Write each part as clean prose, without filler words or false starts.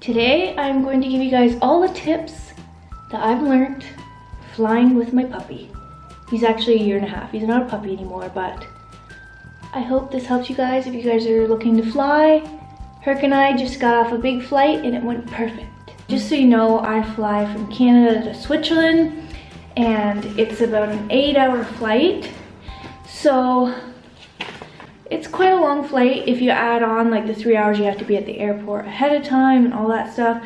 Today I'm going to give you guys all the tips that I've learned flying with my puppy. He's actually 1.5 years. He's not a puppy anymore, but I hope this helps you guys if you guys are looking to fly. Herc and I just got off a big flight and it went perfect. Just so you know, I fly from Canada to Switzerland and it's about an 8-hour flight. So it's quite a long flight if you add on like the 3 hours you have to be at the airport ahead of time and all that stuff.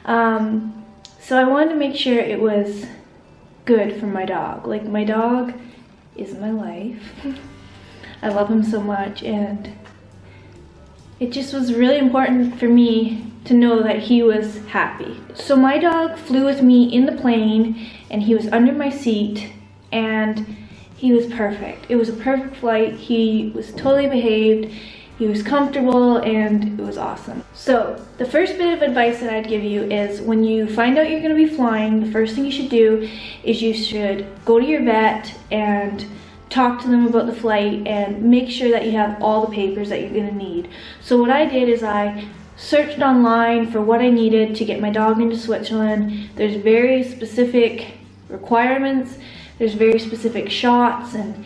So I wanted to make sure it was good for my dog. Like, my dog is my life. I love him so much, and it just was really important for me to know that he was happy. So my dog flew with me in the plane and he was under my seat and he was perfect. It was a perfect flight. He was totally behaved, he was comfortable, and it was awesome. So the first bit of advice that I'd give you is when you find out you're gonna be flying, the first thing you should do is you should go to your vet and talk to them about the flight and make sure that you have all the papers that you're gonna need. So what I did is I searched online for what I needed to get my dog into Switzerland. There's very specific requirements. There's very specific shots and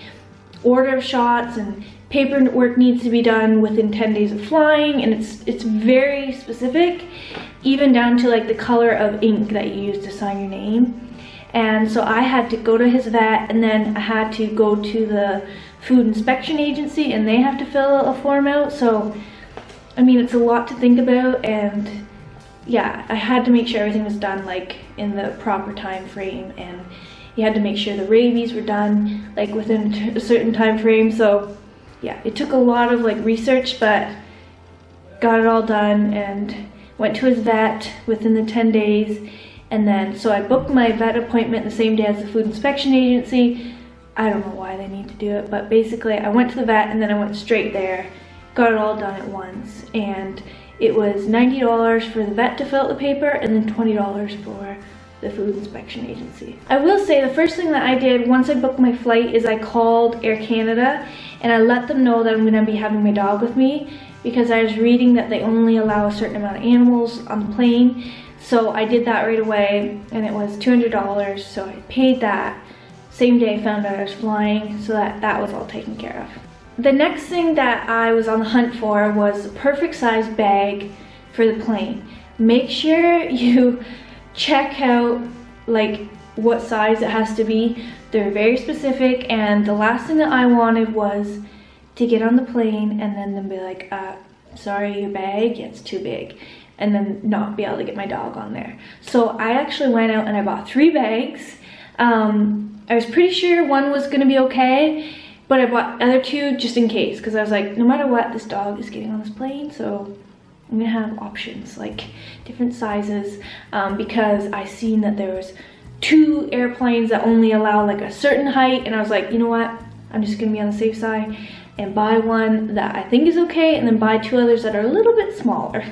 order of shots, and paperwork needs to be done within 10 days of flying, and it's very specific, even down to like the color of ink that you use to sign your name. And so I had to go to his vet, and then I had to go to the food inspection agency and they have to fill a form out. So I mean, it's a lot to think about, and yeah, I had to make sure everything was done like in the proper time frame, and you had to make sure the rabies were done like within a certain time frame. So yeah, it took a lot of like research, but got it all done and went to his vet within the 10 days. And then, so I booked my vet appointment the same day as the food inspection agency. I don't know why they need to do it, but basically I went to the vet and then I went straight there, got it all done at once. And it was $90 for the vet to fill out the paper and then $20 for the food inspection agency. I will say the first thing that I did once I booked my flight is I called Air Canada and I let them know that I'm gonna be having my dog with me, because I was reading that they only allow a certain amount of animals on the plane. So I did that right away and it was $200, so I paid that. Same day I found out I was flying, so that was all taken care of. The next thing that I was on the hunt for was a perfect size bag for the plane. Make sure you check out like what size it has to be. They're very specific, and the last thing that I wanted was to get on the plane and then them be like, sorry, your bag, yeah, it's too big, and then not be able to get my dog on there. So I actually went out and I bought 3 bags. I was pretty sure one was gonna be okay, but I bought the other 2 just in case, because I was like, no matter what, this dog is getting on this plane, so I'm gonna have options, like different sizes, because I seen that there was 2 airplanes that only allow like a certain height, and I was like, you know what, I'm just gonna be on the safe side and buy one that I think is okay, and then buy 2 others that are a little bit smaller.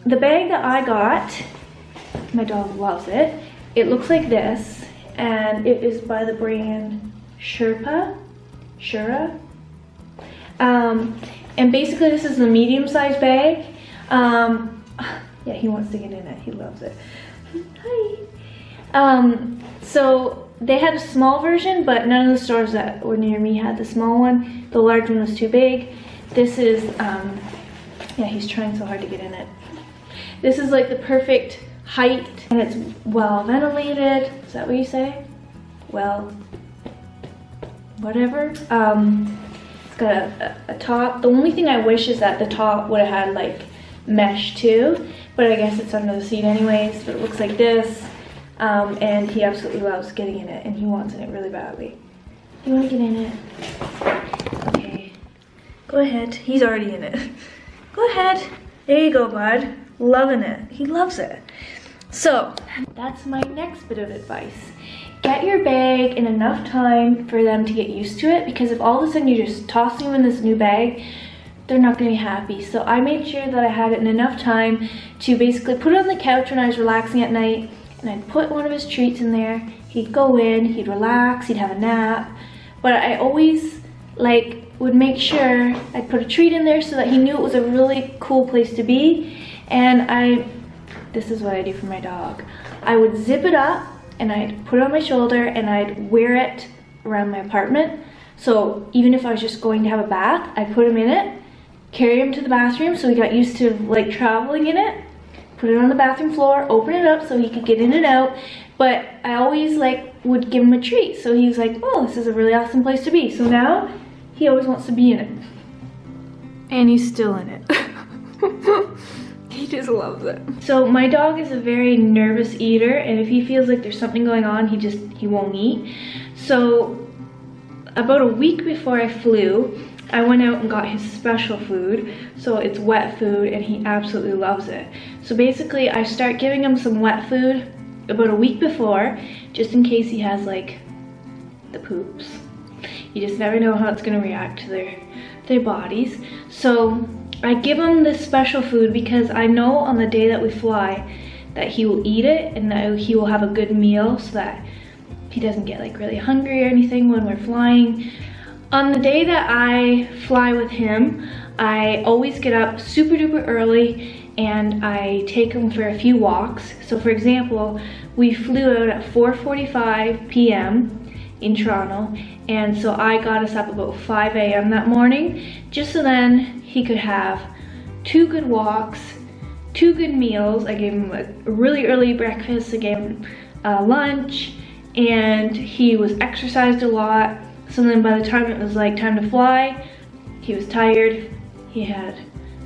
The bag that I got, my dog loves it. It looks like this, and it is by the brand Shura. And basically this is the medium-sized bag. Yeah, he wants to get in it. He loves it. Hi. So they had a small version, but none of the stores that were near me had the small one. The large one was too big. This is, yeah, he's trying so hard to get in it. This is like the perfect height, and it's well ventilated. Is that what you say? Well, whatever. It's got a top. The only thing I wish is that the top would have had like mesh too, but I guess it's under the seat anyways. But it looks like this, and he absolutely loves getting in it, and he wants in it really badly. You want to get in it? Okay, go ahead. He's already in it. Go ahead. There you go, bud. Loving it. He loves it. So that's my next bit of advice. Get your bag in enough time for them to get used to it, because if all of a sudden you're just tossing them in this new bag, they're not going to be happy. So I made sure that I had it in enough time to basically put it on the couch when I was relaxing at night, and I'd put one of his treats in there. He'd go in, he'd relax, he'd have a nap. But I always like would make sure I'd put a treat in there so that he knew it was a really cool place to be. And I this is what I do for my dog. I would zip it up and I'd put it on my shoulder and I'd wear it around my apartment. So even if I was just going to have a bath, I'd put him in it, carry him to the bathroom so he got used to like traveling in it, put it on the bathroom floor, open it up so he could get in and out. But I always like would give him a treat. So he was like, oh, this is a really awesome place to be. So now he always wants to be in it. And he's still in it. He just loves it. So my dog is a very nervous eater, and if he feels like there's something going on, he won't eat. So about a week before I flew, I went out and got his special food. So it's wet food and he absolutely loves it. So basically I start giving him some wet food about a week before, just in case he has like the poops. You just never know how it's gonna react to their bodies. So I give him this special food because I know on the day that we fly that he will eat it and that he will have a good meal so that he doesn't get like really hungry or anything when we're flying. On the day that I fly with him, I always get up super duper early and I take him for a few walks. So for example, we flew out at 4:45 p.m. in Toronto, and so I got us up about 5 a.m. that morning, just so then he could have 2 good walks, 2 good meals. I gave him a really early breakfast, I gave him lunch, and he was exercised a lot. So then by the time it was like time to fly, he was tired, he had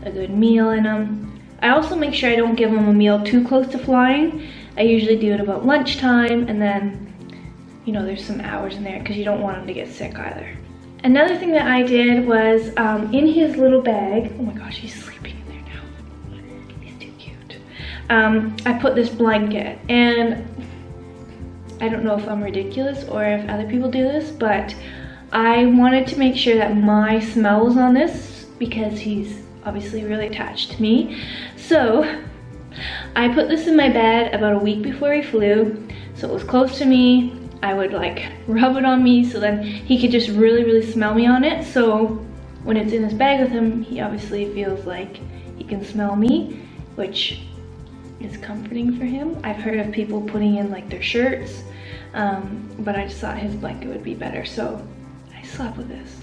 a good meal in him. I also make sure I don't give him a meal too close to flying. I usually do it about lunchtime, and then, you know, there's some hours in there because you don't want him to get sick either. Another thing that I did was in his little bag, oh my gosh, he's sleeping in there now. He's too cute. I put this blanket, and I don't know if I'm ridiculous or if other people do this, but I wanted to make sure that my smell was on this because he's obviously really attached to me. So I put this in my bed about a week before he flew, so it was close to me. I would like rub it on me so then he could just really smell me on it. So when it's in his bag with him, he obviously feels like he can smell me, which is comforting for him. I've heard of people putting in like their shirts, but I just thought his blanket would be better. So I slept with this.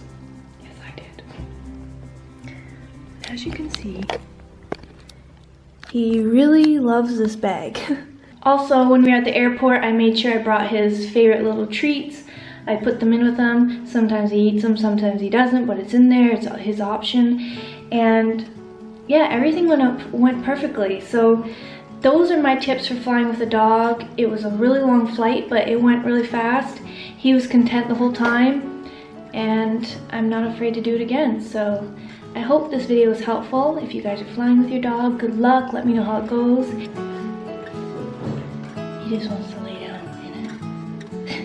Yes, I did. As you can see, he really loves this bag. Also, when we were at the airport, I made sure I brought his favorite little treats. I put them in with him. Sometimes he eats them, sometimes he doesn't, but it's in there, it's his option. And yeah, everything went perfectly. So those are my tips for flying with a dog. It was a really long flight, but it went really fast. He was content the whole time, and I'm not afraid to do it again. So I hope this video was helpful. If you guys are flying with your dog, good luck. Let me know how it goes. He just wants to lay down in it.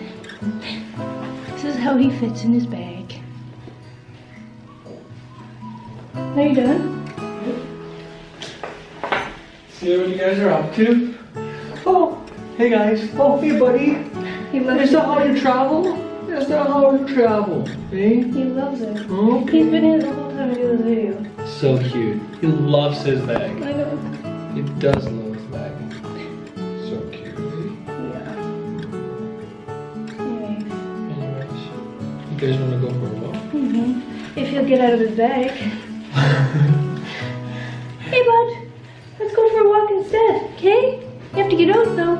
This is how he fits in his bag. Are you done? See what you guys are up to? Oh, hey guys. Oh, hey buddy. He loves Is that how you travel? Is that how you travel? Hey? He loves it. Okay. He's been here the whole time I do the video. So cute. He loves his bag. I know. He does love his bag. So cute. Yeah. Anyways, you guys want to go for a walk? If he'll get out of his bag. Hey bud, let's go for a walk instead, okay? You have to get out though.